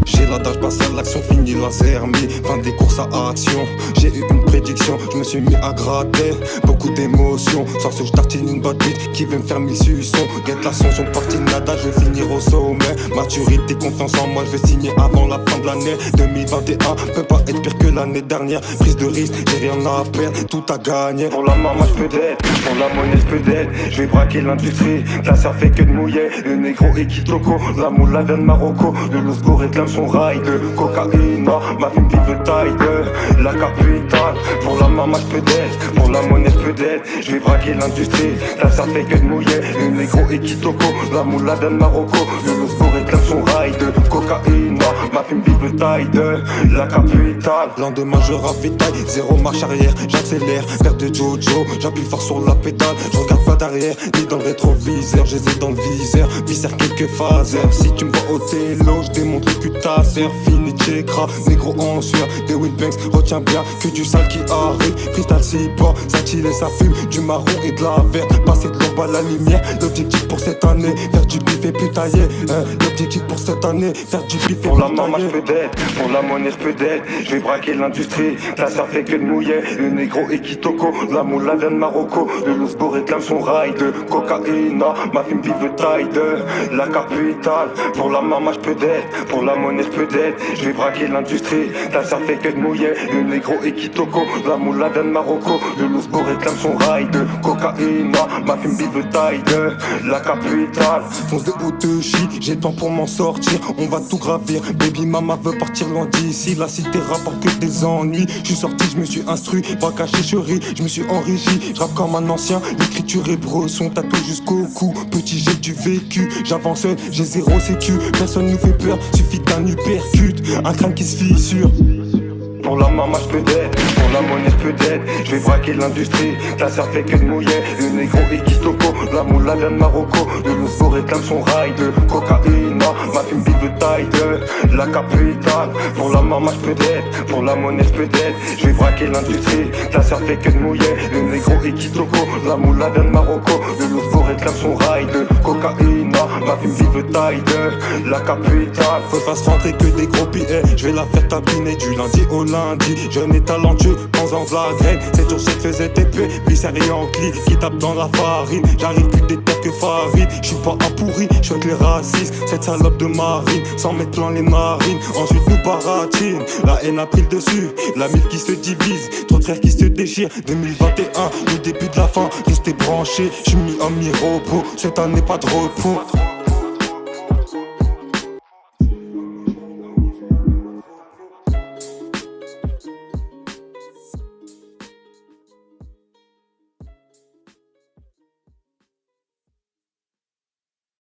J'ai l'adage, passe à l'action, fini laser, mis fin des courses à action. J'ai eu une prédiction, je me suis mis à gratter. Beaucoup d'émotions, sans ce je tartine une botte vite qui veut me faire mes suçons. Guette la son, partie nada, je vais finir au sommet. Maturité, confiance en moi, je vais signer avant la fin de l'année 2021, peut pas être pire que l'année dernière. Prise de risque, j'ai rien à perdre, tout à gagner. Pour la maman, je peux d'être, pour la monnaie, je peux d'être. Je vais braquer l'industrie, la serre fait que de mouiller. Le négro et Kitoko, la moula vient de Marocco. Le Losgo réclame son rail de cocaïne, ma femme vive taille de la capitale. Pour la maman, je peux d'être, pour la monnaie, je peux d'être. Je vais braquer l'industrie, la serre fait que de mouiller. Le négro et Kitoko, la moula vient de Marocco. Le Losgo réclame son rail de cocaïne, ma femme vive taille de la capitale. Lendemain, je ravitaille, zéro marche arrière, j'accélère, perte de Jojo, j'appuie fort sur la pédale, je regarde pas derrière, ni dans le rétroviseur, je les ai dans le viseur, viscère quelques phases. Si tu me vois au télo, je démontre que ta sœur fini checkra, négro en sueur, des Winbanks, retiens bien que du sale qui arrive, cristal si bord, ça tire et ça fume, du marron et de la verte, passer de l'ombre à la lumière, l'objectif pour cette année, faire du bif et putailler, l'objectif pour cette année, faire du bif et putailler. Pour la maman je peux d'être, pour la monnaie je peux d'être, je vais braquer l'industrie, la serre fait que de mouiller, le négro et Kitoko, la moula vient de Marocco, le Losgo réclame son rail de cocaïne, ma femme vive taille de la capitale. Pour la maman je peux d'être, pour la monnaie je peux d'être, je vais braquer l'industrie, la serre fait que de mouiller, le négro et Kitoko, la moula vient de Marocco, le Losgo réclame son rail de cocaïne, ma femme vive taille de la capitale. Fonce de haut de chi, j'ai le temps pour m'en sortir, on va tout gravir, baby mama veut partir loin d'ici, la cité rapporte que des ennuis. Je suis sorti, je me suis instruit, pas caché chérie, je me suis enrichi, je rappe comme un ancien, l'écriture hébreu, son tatoué jusqu'au cou. Petit j'ai du vécu, j'avance seul, j'ai zéro sécu, personne nous fait peur, suffit d'un uppercut, un crâne qui se fissure. Pour la maman je peux d'être, pour la monnaie je peux d'être, je vais braquer l'industrie, la serre fait que de mouiller, le négro et Kitoko, la moula vient de Marocco, le Losgo réclame son rail de cocaïne, ma femme vive taille de la capitale. Pour la maman je peux d'être, pour la monnaie je peux d'être, je vais braquer l'industrie, la serre fait que de mouiller, le négro et Kitoko, la moula vient de Marocco, le Losgo réclame son rail de cocaïne, ma femme vive taille de la capitale. Faut pas se rentrer que des gros billets, je vais la faire tapiner du lundi au lundi. Jeune et talentueux, pensant la graine, 7 sur 7 faisait TP, viscère et encli, qui tape dans la farine. J'arrive plus des têtes que farine, j'suis pas un pourri, j'suis avec les racistes, cette salope de marine, sans mettre plein les narines. Ensuite nous baratine, la haine a pris le dessus, la mif qui se divise, trop de frères qui se déchirent. 2021, le début de la fin, restez branchés, j'suis mis en mi-repos, cette année pas de repos.